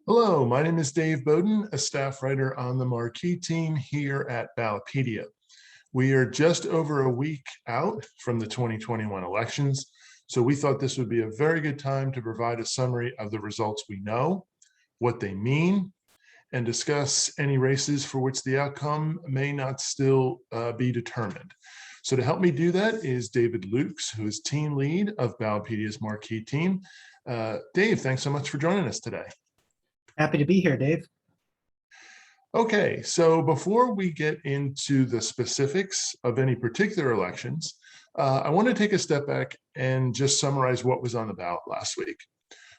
Hello, my name is Dave Beaudoin, a staff writer on the Marquee team here at Ballotpedia. We are just over a week out from the 2021 elections, so we thought this would be a very good time to provide a summary of the results we know, what they mean, and discuss any races for which the outcome may not still be determined. So to help me do that is David Luchs, who is team lead of Ballotpedia's Marquee team. Dave, thanks so much for joining us today. Happy to be here, Dave. Okay, so before we get into the specifics of any particular elections, I want to take a step back and just summarize what was on the ballot last week.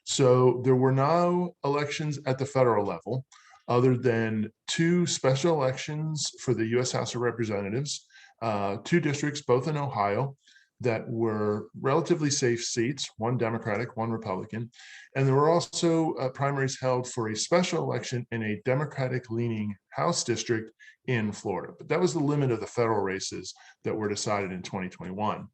So there were no elections at the federal level other than two special elections for the U.S. House of Representatives, two districts, both in Ohio, that were relatively safe seats, one Democratic, one Republican. And there were also primaries held for a special election in a Democratic-leaning House district in Florida. But that was the limit of the federal races that were decided in 2021.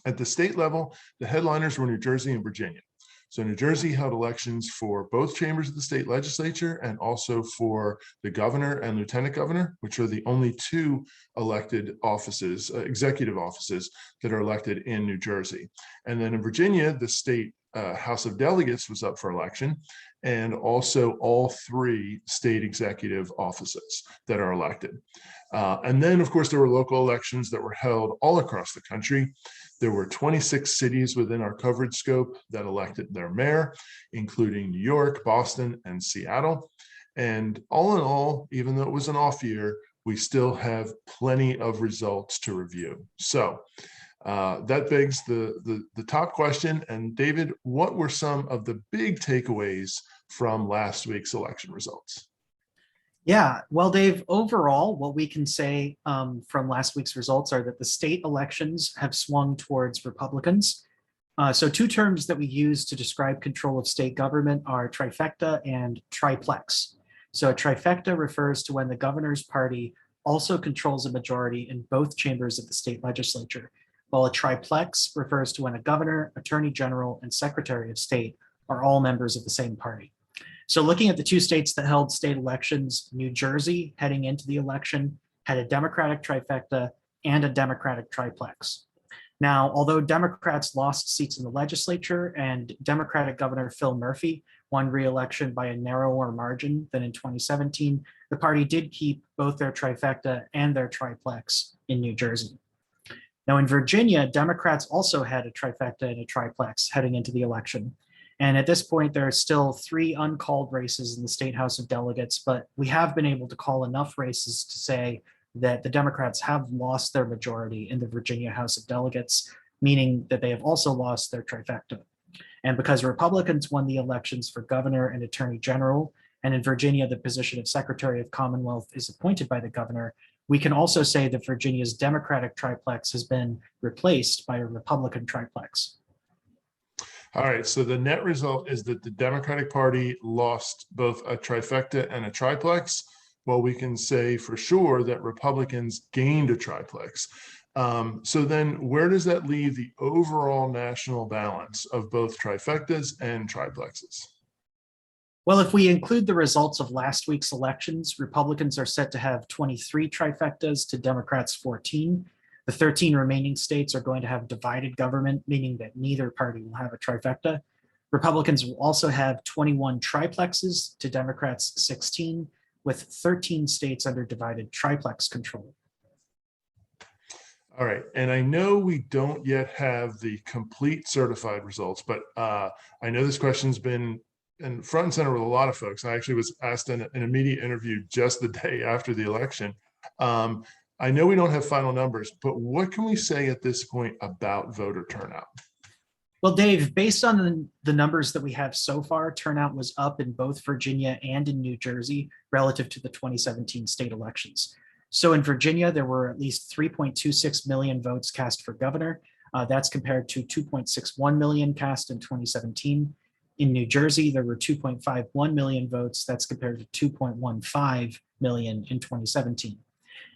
At the state level, the headliners were New Jersey and Virginia. So New Jersey held elections for both chambers of the state legislature and also for the governor and lieutenant governor, which are the only two elected offices, executive offices that are elected in New Jersey. And then in Virginia, the state House of Delegates was up for election, and also all three state executive offices that are elected. And then, of course, there were local elections that were held all across the country. There were 26 cities within our coverage scope that elected their mayor, including New York, Boston, and Seattle. And all in all, even though it was an off year, we still have plenty of results to review. So that begs the top question. And David, what were some of the big takeaways from last week's election results? Yeah, well, Dave, overall, what we can say from last week's results are that the state elections have swung towards Republicans. So two terms that we use to describe control of state government are trifecta and triplex. So a trifecta refers to when the governor's party also controls a majority in both chambers of the state legislature, while a triplex refers to when a governor, attorney general, and secretary of state are all members of the same party. So looking at the two states that held state elections, New Jersey heading into the election had a Democratic trifecta and a Democratic triplex. Now, although Democrats lost seats in the legislature and Democratic Governor Phil Murphy won re-election by a narrower margin than in 2017, the party did keep both their trifecta and their triplex in New Jersey. Now in Virginia, Democrats also had a trifecta and a triplex heading into the election. And at this point, there are still three uncalled races in the State House of Delegates, but we have been able to call enough races to say that the Democrats have lost their majority in the Virginia House of Delegates, meaning that they have also lost their trifecta. And because Republicans won the elections for governor and attorney general, and in Virginia, the position of Secretary of Commonwealth is appointed by the governor, we can also say that Virginia's Democratic triplex has been replaced by a Republican triplex. All right, so the net result is that the Democratic Party lost both a trifecta and a triplex, while we can say for sure that Republicans gained a triplex. So then where does that leave the overall national balance of both trifectas and triplexes? Well, if we include the results of last week's elections, Republicans are set to have 23 trifectas to Democrats' 14. The 13 remaining states are going to have divided government, meaning that neither party will have a trifecta. Republicans will also have 21 triplexes to Democrats' 16, with 13 states under divided triplex control. All right, and I know we don't yet have the complete certified results, but I know this question's been in front and center with a lot of folks. I actually was asked in an immediate interview just the day after the election. I know we don't have final numbers, but what can we say at this point about voter turnout? Well, Dave, based on the numbers that we have so far, turnout was up in both Virginia and in New Jersey relative to the 2017 state elections. So in Virginia, there were at least 3.26 million votes cast for governor. That's compared to 2.61 million cast in 2017. In New Jersey, there were 2.51 million votes. That's compared to 2.15 million in 2017.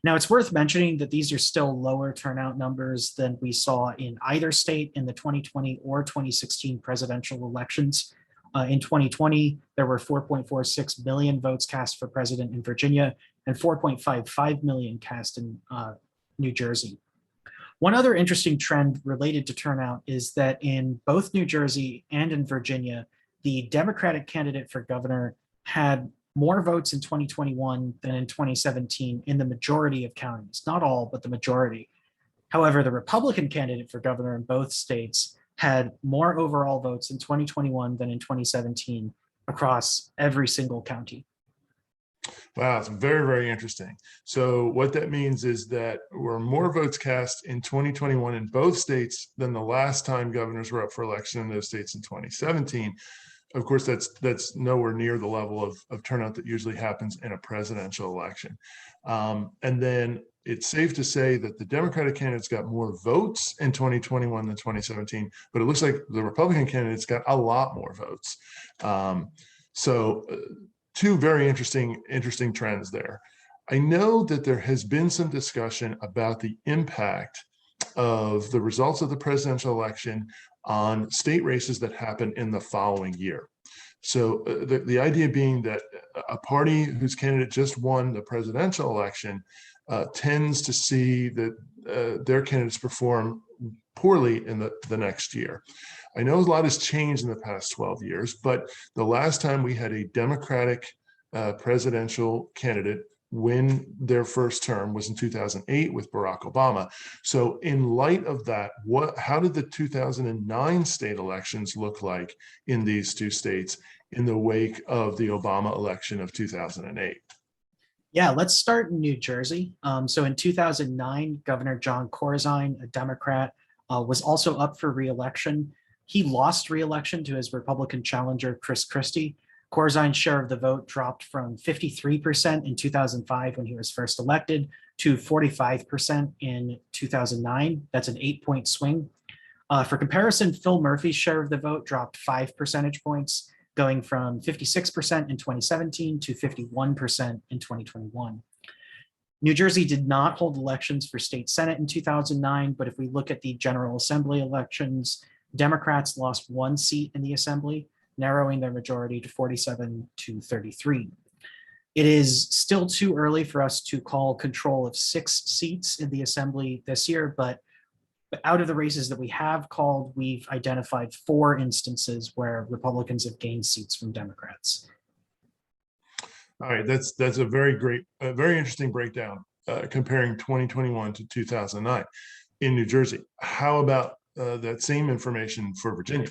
Now, it's worth mentioning that these are still lower turnout numbers than we saw in either state in the 2020 or 2016 presidential elections. In 2020, there were 4.46 million votes cast for president in Virginia and 4.55 million cast in New Jersey. One other interesting trend related to turnout is that in both New Jersey and in Virginia, the Democratic candidate for governor had more votes in 2021 than in 2017 in the majority of counties, not all, but the majority. However, the Republican candidate for governor in both states had more overall votes in 2021 than in 2017 across every single county. Wow, it's very, very interesting. So what that means is that were more votes cast in 2021 in both states than the last time governors were up for election in those states in 2017. Of course, that's nowhere near the level of turnout that usually happens in a presidential election. And then it's safe to say that the Democratic candidates got more votes in 2021 than 2017, but it looks like the Republican candidates got a lot more votes. Two very interesting trends there. I know that there has been some discussion about the impact of the results of the presidential election on state races that happen in the following year. So the idea being that a party whose candidate just won the presidential election tends to see that their candidates perform poorly in the next year. I know a lot has changed in the past 12 years, but the last time we had a Democratic presidential candidate win their first term was in 2008 with Barack Obama. So in light of that, how did the 2009 state elections look like in these two states in the wake of the Obama election of 2008? Yeah, let's start in New Jersey. So in 2009, Governor John Corzine, a Democrat, was also up for re-election. He lost re-election to his Republican challenger, Chris Christie. Corzine's share of the vote dropped from 53% in 2005 when he was first elected to 45% in 2009. That's an 8-point swing. For comparison, Phil Murphy's share of the vote dropped 5 percentage points, going from 56% in 2017 to 51% in 2021. New Jersey did not hold elections for state senate in 2009, but if we look at the General Assembly elections, Democrats lost 1 seat in the Assembly, narrowing their majority to 47 to 33. It is still too early for us to call control of 6 seats in the Assembly this year, but out of the races that we have called, we've identified 4 instances where Republicans have gained seats from Democrats. All right, that's a very interesting breakdown comparing 2021 to 2009 in New Jersey. How about that same information for Virginia?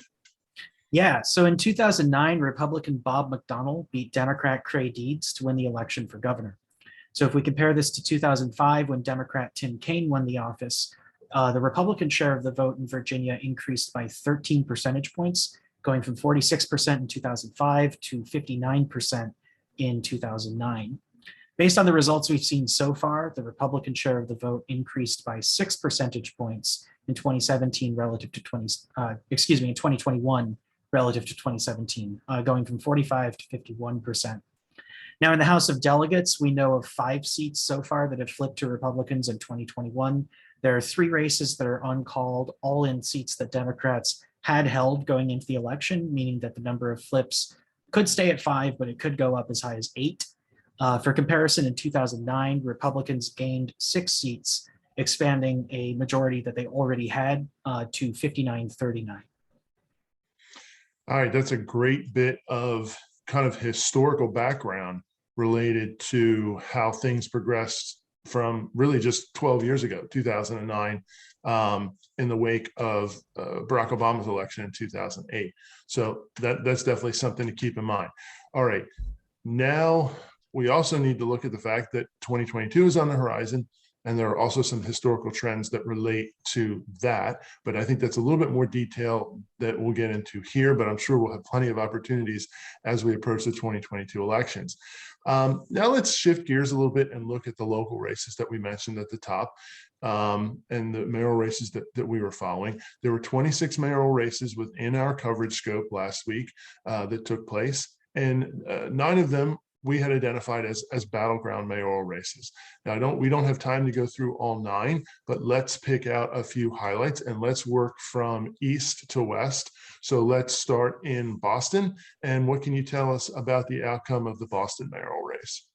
Yeah, so in 2009, Republican Bob McDonnell beat Democrat Cray Deeds to win the election for governor. So if we compare this to 2005, when Democrat Tim Kaine won the office, the Republican share of the vote in Virginia increased by 13 percentage points, going from 46% in 2005 to 59% in 2009. Based on the results we've seen so far, the Republican share of the vote increased by 6 percentage points in 2017 relative to in 2021 relative to 2017, going from 45 to 51%. Now in the House of Delegates, we know of 5 seats so far that have flipped to Republicans in 2021. There are 3 races that are uncalled, all in seats that Democrats had held going into the election, meaning that the number of flips could stay at 5, but it could go up as high as 8. For comparison, in 2009, Republicans gained 6 seats, expanding a majority that they already had to 59-39. All right, that's a great bit of kind of historical background related to how things progressed from really just 12 years ago, 2009, in the wake of Barack Obama's election in 2008. So that's definitely something to keep in mind. All right, now we also need to look at the fact that 2022 is on the horizon, and there are also some historical trends that relate to that. But I think that's a little bit more detail that we'll get into here, but I'm sure we'll have plenty of opportunities as we approach the 2022 elections. Now let's shift gears a little bit and look at the local races that we mentioned at the top, and the mayoral races that we were following. There were 26 mayoral races within our coverage scope last week that took place, and 9 of them we had identified as battleground mayoral races. Now, we don't have time to go through all 9, but let's pick out a few highlights and let's work from east to west. So let's start in Boston. And what can you tell us about the outcome of the Boston mayoral race?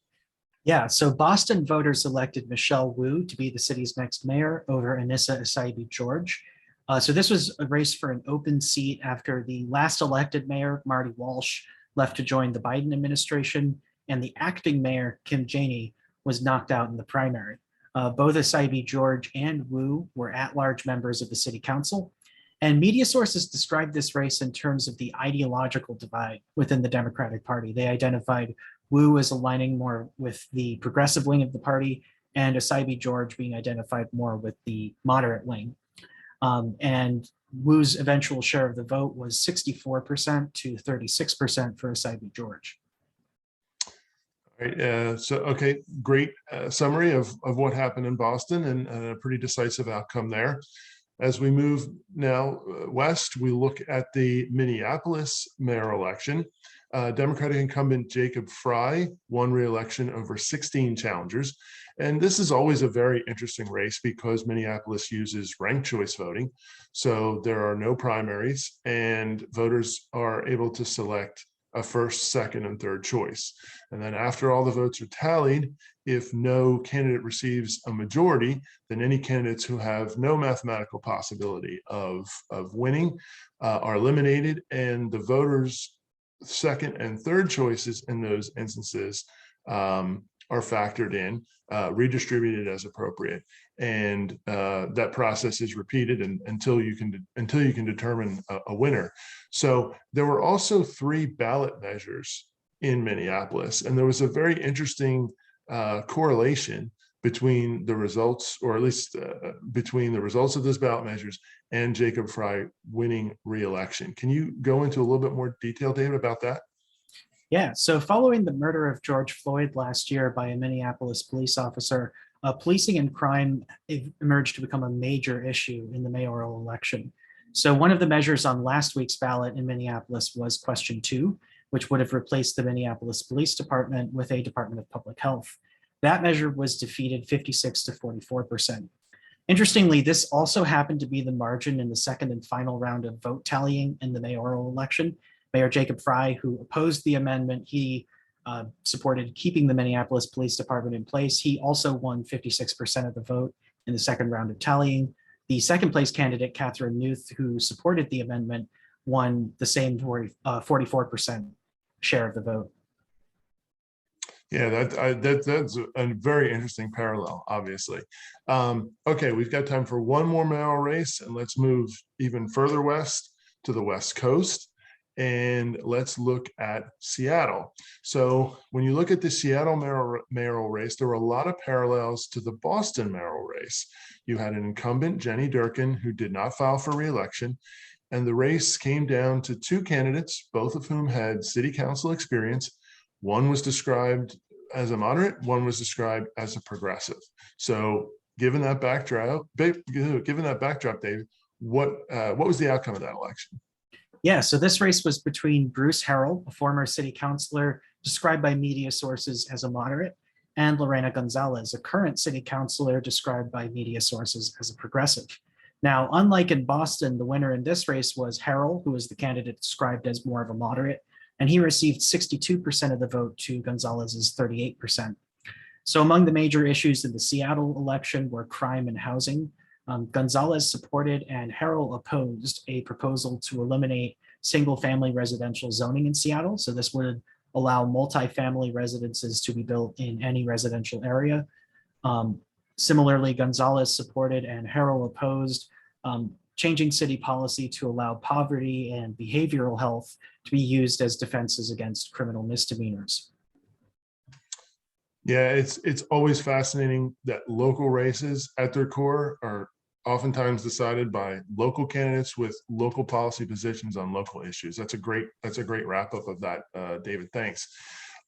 Yeah, so Boston voters elected Michelle Wu to be the city's next mayor over Anissa Essaibi George. So this was a race for an open seat after the last elected mayor, Marty Walsh, left to join the Biden administration, and the acting mayor, Kim Janey, was knocked out in the primary. Both Essaibi George and Wu were at-large members of the city council, and media sources described this race in terms of the ideological divide within the Democratic Party. They identified Wu as aligning more with the progressive wing of the party, and Essaibi George being identified more with the moderate wing. And Wu's eventual share of the vote was 64% to 36% for Essaibi George. All right, okay, great summary of what happened in Boston, and a pretty decisive outcome there. As we move now west, we look at the Minneapolis mayoral election. Democratic incumbent Jacob Fry won re-election over 16 challengers. And this is always a very interesting race because Minneapolis uses ranked choice voting. So there are no primaries and voters are able to select a first, second, and third choice. And then after all the votes are tallied, if no candidate receives a majority, then any candidates who have no mathematical possibility of winning are eliminated, and the voters' second and third choices in those instances are factored in, redistributed as appropriate, and that process is repeated until you can determine a winner. So there were also 3 ballot measures in Minneapolis, and there was a very interesting correlation between the results, or at least between the results of those ballot measures and Jacob Fry winning re-election. Can you go into a little bit more detail, David, about that? Yeah, so following the murder of George Floyd last year by a Minneapolis police officer, policing and crime emerged to become a major issue in the mayoral election. So one of the measures on last week's ballot in Minneapolis was question 2, which would have replaced the Minneapolis Police Department with a Department of Public Health. That measure was defeated 56 to 44%. Interestingly, this also happened to be the margin in the second and final round of vote tallying in the mayoral election. Mayor Jacob Fry, who opposed the amendment, he supported keeping the Minneapolis Police Department in place. He also won 56% of the vote in the second round of tallying. The second place candidate, Catherine Newth, who supported the amendment, won the same 44% share of the vote. Yeah, that's a very interesting parallel, obviously. Okay, we've got time for one more mayoral race, and let's move even further west to the West Coast. And let's look at Seattle. So when you look at the Seattle mayoral race, there were a lot of parallels to the Boston mayoral race. You had an incumbent, Jenny Durkin, who did not file for re-election. And the race came down to 2 candidates, both of whom had city council experience. One was described as a moderate, one was described as a progressive. So given that backdrop, Dave, what was the outcome of that election? Yeah, so this race was between Bruce Harrell, a former city councilor described by media sources as a moderate, and Lorena Gonzalez, a current city councilor described by media sources as a progressive. Now, unlike in Boston, the winner in this race was Harrell, who was the candidate described as more of a moderate, and he received 62% of the vote to Gonzalez's 38%. So among the major issues in the Seattle election were crime and housing. Gonzalez supported and Harrell opposed a proposal to eliminate single-family residential zoning in Seattle. So this would allow multifamily residences to be built in any residential area. Similarly, Gonzalez supported and Harrell opposed changing city policy to allow poverty and behavioral health to be used as defenses against criminal misdemeanors. Yeah, it's always fascinating that local races at their core are oftentimes decided by local candidates with local policy positions on local issues. That's a great wrap up of that, David. Thanks.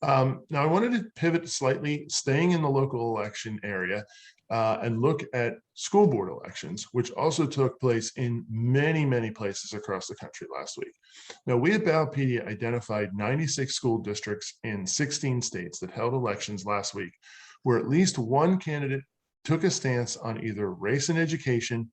Now I wanted to pivot slightly, staying in the local election area. and look at school board elections, which also took place in many, many places across the country last week. Now, we at Ballotpedia identified 96 school districts in 16 states that held elections last week, where at least one candidate took a stance on either race and education,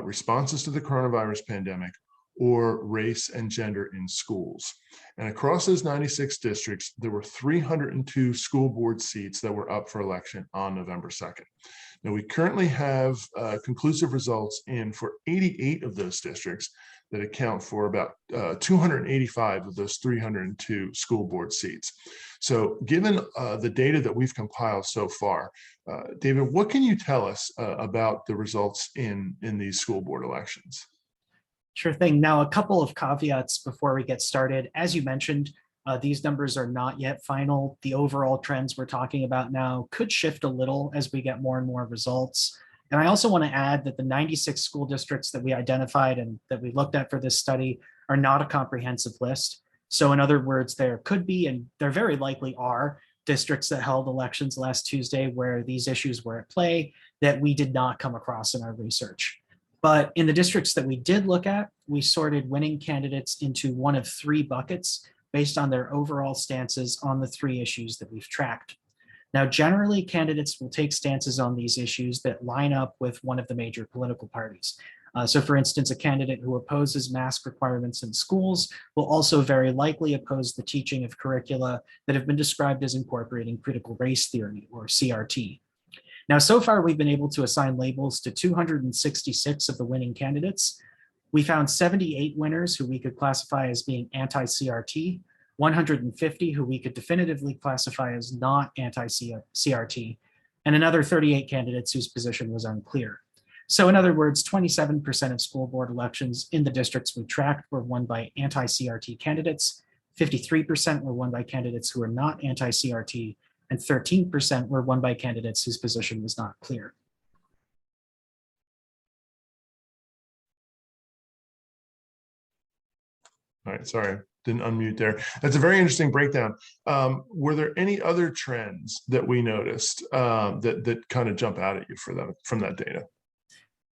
responses to the coronavirus pandemic, or race and gender in schools. And across those 96 districts, there were 302 school board seats that were up for election on November 2nd. Now, we currently have conclusive results in for 88 of those districts that account for about 285 of those 302 school board seats. So given the data that we've compiled so far, David, what can you tell us about the results in these school board elections? Sure thing. Now, a couple of caveats before we get started. As you mentioned, these numbers are not yet final. The overall trends we're talking about now could shift a little as we get more and more results. And I also want to add that the 96 school districts that we identified and that we looked at for this study are not a comprehensive list. So in other words, there could be, and there very likely are, districts that held elections last Tuesday where these issues were at play that we did not come across in our research. But in the districts that we did look at, we sorted winning candidates into one of three buckets based on their overall stances on the three issues that we've tracked. Now, generally, candidates will take stances on these issues that line up with one of the major political parties. So for instance, a candidate who opposes mask requirements in schools will also very likely oppose the teaching of curricula that have been described as incorporating critical race theory, or CRT. Now, so far, we've been able to assign labels to 266 of the winning candidates. We found 78 winners who we could classify as being anti-CRT, 150 who we could definitively classify as not anti-CRT, and another 38 candidates whose position was unclear. So in other words, 27% of school board elections in the districts we tracked were won by anti-CRT candidates, 53% were won by candidates who were not anti-CRT, and 13% were won by candidates whose position was not clear. All right, sorry, didn't unmute there. That's a very interesting breakdown. Were there any other trends that we noticed that kind of jump out at you from that data?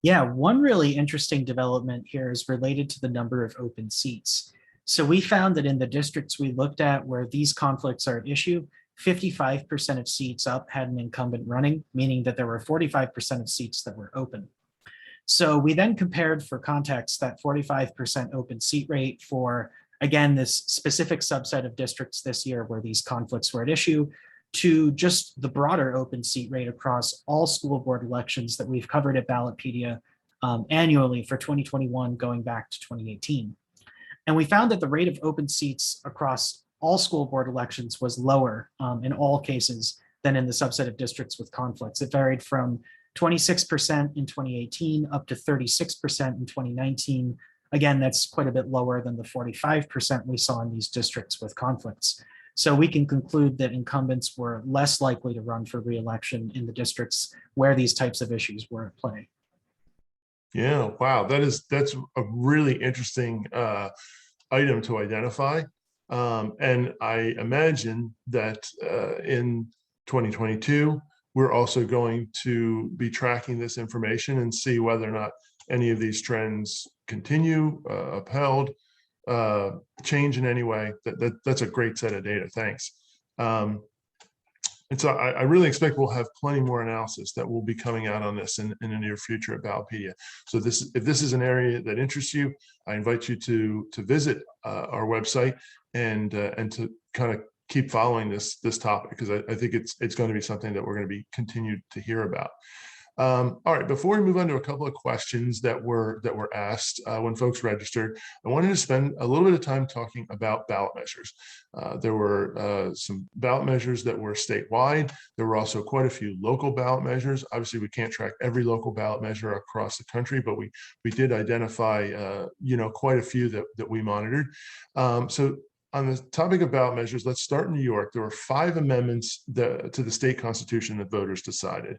Yeah, one really interesting development here is related to the number of open seats. So we found that in the districts we looked at where these conflicts are at issue, 55% of seats up had an incumbent running, meaning that there were 45% of seats that were open. So we then compared, for context, that 45% open seat rate for, again, this specific subset of districts this year where these conflicts were at issue, to just the broader open seat rate across all school board elections that we've covered at Ballotpedia annually for 2021 going back to 2018. And we found that the rate of open seats across all school board elections was lower in all cases than in the subset of districts with conflicts. It varied from 26% in 2018 up to 36% in 2019. Again, that's quite a bit lower than the 45% we saw in these districts with conflicts. So we can conclude that incumbents were less likely to run for re-election in the districts where these types of issues were at play. Yeah, wow, that's a really interesting item to identify. And I imagine that in 2022, we're also going to be tracking this information and see whether or not any of these trends continue, upheld, change in any way. That's a great set of data. Thanks. And so I really expect we'll have plenty more analysis that will be coming out on this in the near future at Ballotpedia. So if this is an area that interests you, I invite you to visit our website and to kind of keep following this topic, because I think it's going to be something that we're going to be continued to hear about. All right, before we move on to a couple of questions that were asked when folks registered, I wanted to spend a little bit of time talking about ballot measures. There were some ballot measures that were statewide. There were also quite a few local ballot measures. Obviously, we can't track every local ballot measure across the country, but we did identify quite a few that we monitored. So on the topic of ballot measures, let's start in New York. There were 5 amendments to the state constitution that voters decided.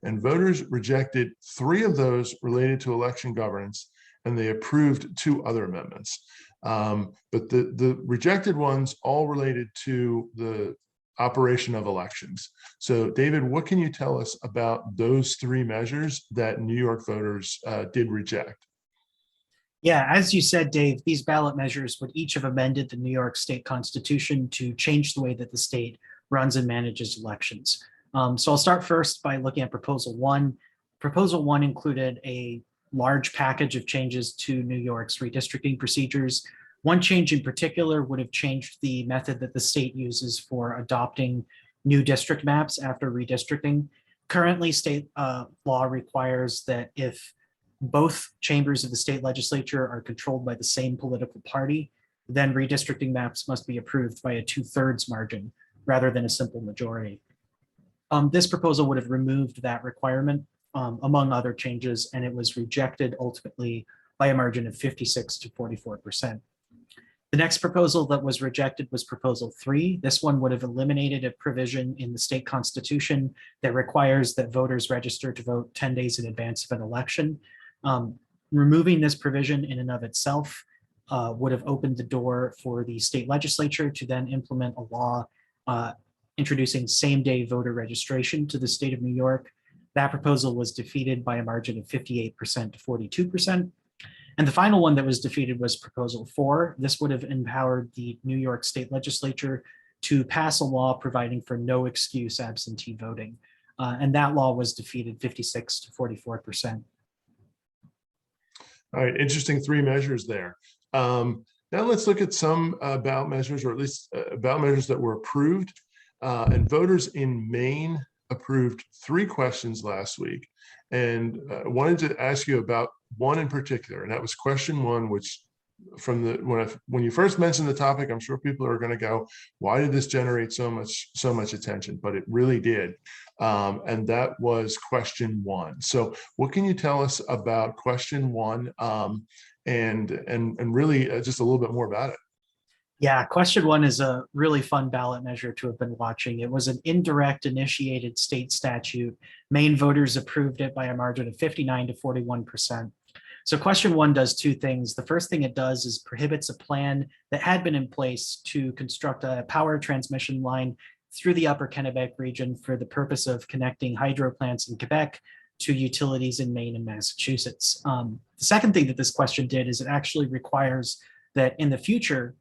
And voters rejected 3 of those related to election governance, and they approved 2 other amendments. But the rejected ones all related to the operation of elections. So David, what can you tell us about those three measures that New York voters did reject? Yeah, as you said, Dave, these ballot measures would each have amended the New York State Constitution to change the way that the state runs and manages elections. So I'll start first by looking at Proposal 1. Proposal 1 included a large package of changes to New York's redistricting procedures. One change in particular would have changed the method that the state uses for adopting new district maps after redistricting. Currently, state law requires that if both chambers of the state legislature are controlled by the same political party, then redistricting maps must be approved by a 2/3 margin rather than a simple majority. This proposal would have removed that requirement, among other changes, and it was rejected ultimately by a margin of 56 to 44%. The next proposal that was rejected was Proposal 3. This one would have eliminated a provision in the state constitution that requires that voters register to vote 10 days in advance of an election. Removing this provision in and of itself would have opened the door for the state legislature to then implement a law introducing same-day voter registration to the state of New York. That proposal was defeated by a margin of 58% to 42%. And the final one that was defeated was Proposal 4. This would have empowered the New York State Legislature to pass a law providing for no excuse absentee voting. And that law was defeated 56 to 44%. All right, interesting three measures there. Now let's look at some ballot measures, or at least ballot measures that were approved. And voters in Maine approved 3 questions last week. And wanted to ask you about one in particular, and that was question 1, which from the when you first mentioned the topic, I'm sure people are going to go, why did this generate so much attention? But it really did. And that was question 1. So what can you tell us about question 1, and really just a little bit more about it? Yeah, question 1 is a really fun ballot measure to have been watching. It was an indirect initiated state statute. Maine voters approved it by a margin of 59 to 41%. So question 1 does 2 things. The first thing it does is prohibits a plan that had been in place to construct a power transmission line through the upper Kennebec region for the purpose of connecting hydro plants in Quebec to utilities in Maine and Massachusetts. The second thing that this question did is it actually requires that in the future,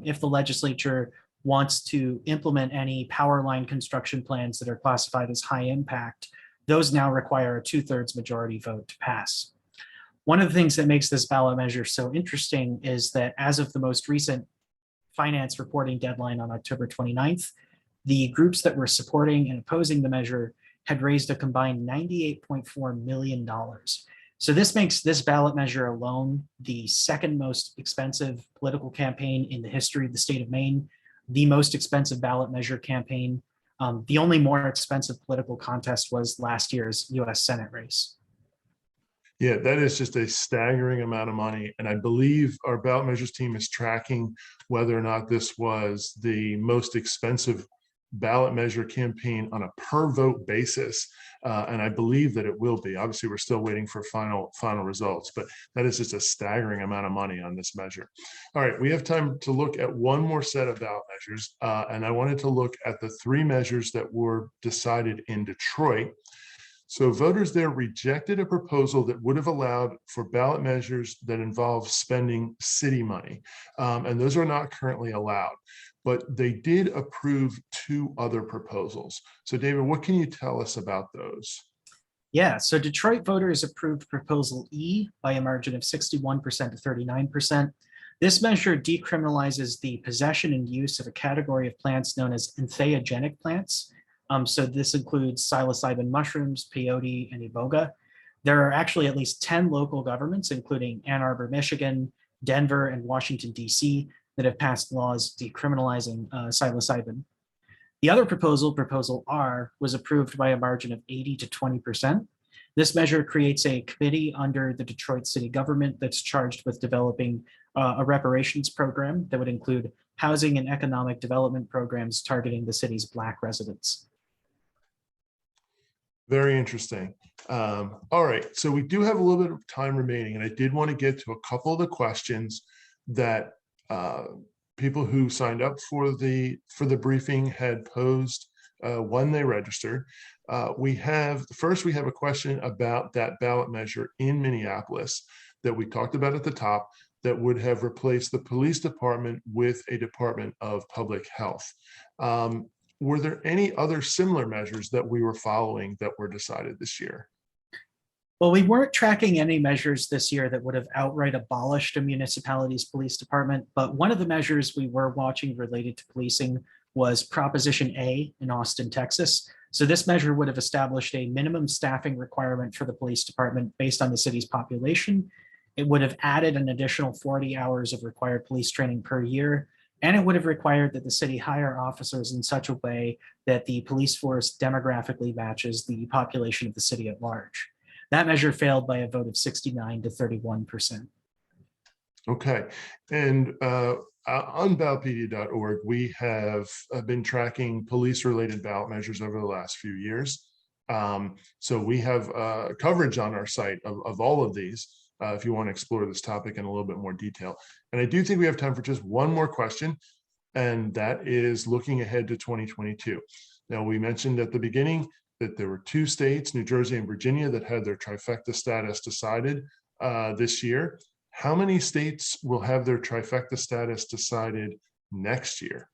if the legislature wants to implement any power line construction plans that are classified as high impact, those now require a 2/3 majority vote to pass. One of the things that makes this ballot measure so interesting is that as of the most recent finance reporting deadline on October 29th, the groups that were supporting and opposing the measure had raised a combined $98.4 million. So this makes this ballot measure alone the second most expensive political campaign in the history of the state of Maine, the most expensive ballot measure campaign. The only more expensive political contest was last year's US Senate race. Yeah, that is just a staggering amount of money. And I believe our ballot measures team is tracking whether or not this was the most expensive ballot measure campaign on a per vote basis. And I believe that it will be. Obviously, we're still waiting for final results, but that is just a staggering amount of money on this measure. All right, we have time to look at one more set of ballot measures. And I wanted to look at the 3 measures that were decided in Detroit. So voters there rejected a proposal that would have allowed for ballot measures that involve spending city money. And those are not currently allowed, but they did approve 2 other proposals. So David, what can you tell us about those? Yeah, so Detroit voters approved Proposal E by a margin of 61% to 39%. This measure decriminalizes the possession and use of a category of plants known as entheogenic plants. So this includes psilocybin mushrooms, peyote, and iboga. There are actually at least 10 local governments, including Ann Arbor, Michigan, Denver, and Washington, D.C., that have passed laws decriminalizing psilocybin. The other proposal, Proposal R, was approved by a margin of 80 to 20%. This measure creates a committee under the Detroit city government that's charged with developing a reparations program that would include housing and economic development programs targeting the city's Black residents. Very interesting. All right, so we do have a little bit of time remaining, and I did want to get to a couple of the questions that people who signed up for the briefing had posed when they registered. We have a question about that ballot measure in Minneapolis that we talked about at the top that would have replaced the police department with a Department of Public Health. Were there any other similar measures that we were following that were decided this year? Well, we weren't tracking any measures this year that would have outright abolished a municipality's police department, but one of the measures we were watching related to policing was Proposition A in Austin, Texas. So this measure would have established a minimum staffing requirement for the police department based on the city's population. It would have added an additional 40 hours of required police training per year, and it would have required that the city hire officers in such a way that the police force demographically matches the population of the city at large. That measure failed by a vote of 69 to 31%. Okay, and on Ballotpedia.org, we have been tracking police-related ballot measures over the last few years. So we have coverage on our site of all of these if you want to explore this topic in a little bit more detail. And I do think we have time for just one more question, and that is looking ahead to 2022. Now, we mentioned at the beginning that there were 2 states, New Jersey and Virginia, that had their trifecta status decided this year. How many states will have their trifecta status decided next year?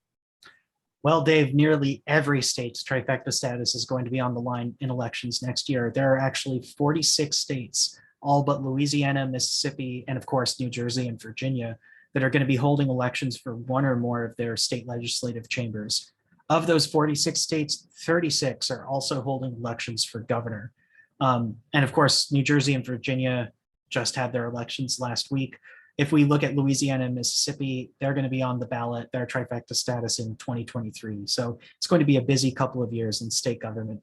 Well, Dave, nearly every state's trifecta status is going to be on the line in elections next year. There are actually 46 states, all but Louisiana, Mississippi, and of course, New Jersey and Virginia, that are going to be holding elections for one or more of their state legislative chambers. Of those 46 states, 36 are also holding elections for governor. And of course, New Jersey and Virginia just had their elections last week. If we look at Louisiana and Mississippi, they're going to be on the ballot, their trifecta status in 2023. So it's going to be a busy couple of years in state government.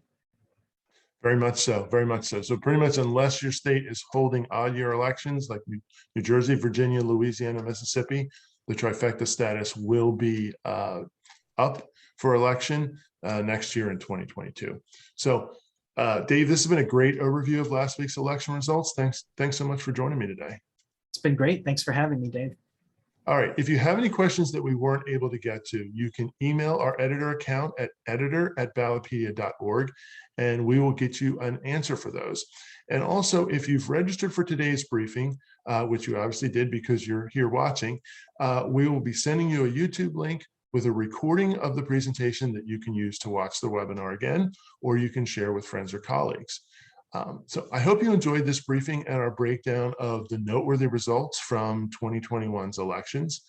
Very much so, very much so. So pretty much unless your state is holding odd year elections like New Jersey, Virginia, Louisiana, Mississippi, the trifecta status will be up for election next year in 2022. So Dave, this has been a great overview of last week's election results. Thanks so much for joining me today. It's been great. Thanks for having me, Dave. All right, if you have any questions that we weren't able to get to, you can email our editor account at editor@ballotpedia.org, and we will get you an answer for those. And also, if you've registered for today's briefing, which you obviously did because you're here watching, we will be sending you a YouTube link with a recording of the presentation that you can use to watch the webinar again, or you can share with friends or colleagues. So I hope you enjoyed this briefing and our breakdown of the noteworthy results from 2021's elections.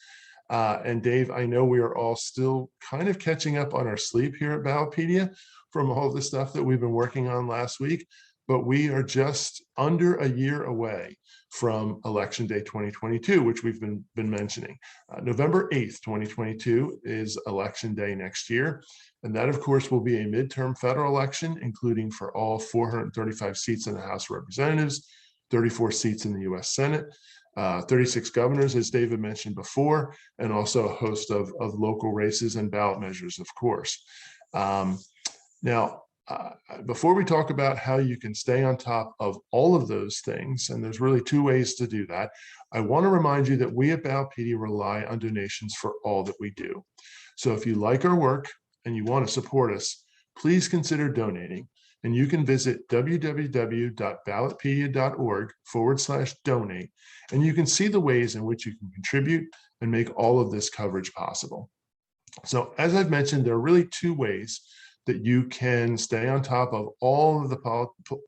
And Dave, I know we are all still kind of catching up on our sleep here at Ballotpedia from all the stuff that we've been working on last week, but we are just under a year away from Election Day 2022, which we've been mentioning. November 8th, 2022 is Election Day next year. And that, of course, will be a midterm federal election, including for all 435 seats in the House of Representatives, 34 seats in the US Senate, 36 governors, as David mentioned before, and also a host of local races and ballot measures, of course. Now, before we talk about how you can stay on top of all of those things, and there's really 2 ways to do that, I want to remind you that we at Ballotpedia rely on donations for all that we do. So if you like our work and you want to support us, please consider donating. And you can visit www.ballotpedia.org/donate, and you can see the ways in which you can contribute and make all of this coverage possible. So as I've mentioned, there are really 2 ways that you can stay on top of all of the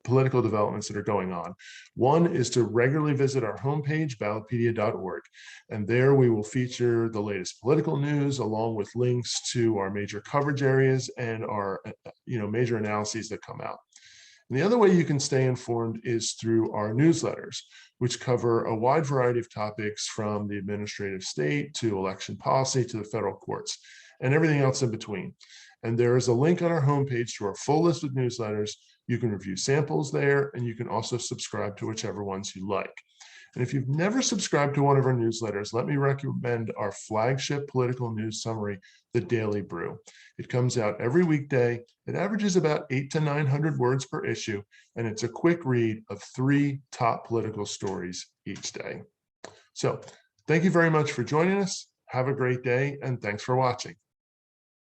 political developments that are going on. One is to regularly visit our homepage, ballotpedia.org, and there we will feature the latest political news along with links to our major coverage areas and our major analyses that come out. And the other way you can stay informed is through our newsletters, which cover a wide variety of topics from the administrative state to election policy to the federal courts and everything else in between. And there is a link on our homepage to our full list of newsletters. You can review samples there, and you can also subscribe to whichever ones you like. And if you've never subscribed to one of our newsletters, let me recommend our flagship political news summary, The Daily Brew. It comes out every weekday. It averages about 800 to 900 words per issue, and it's a quick read of 3 top political stories each day. So thank you very much for joining us. Have a great day, and thanks for watching.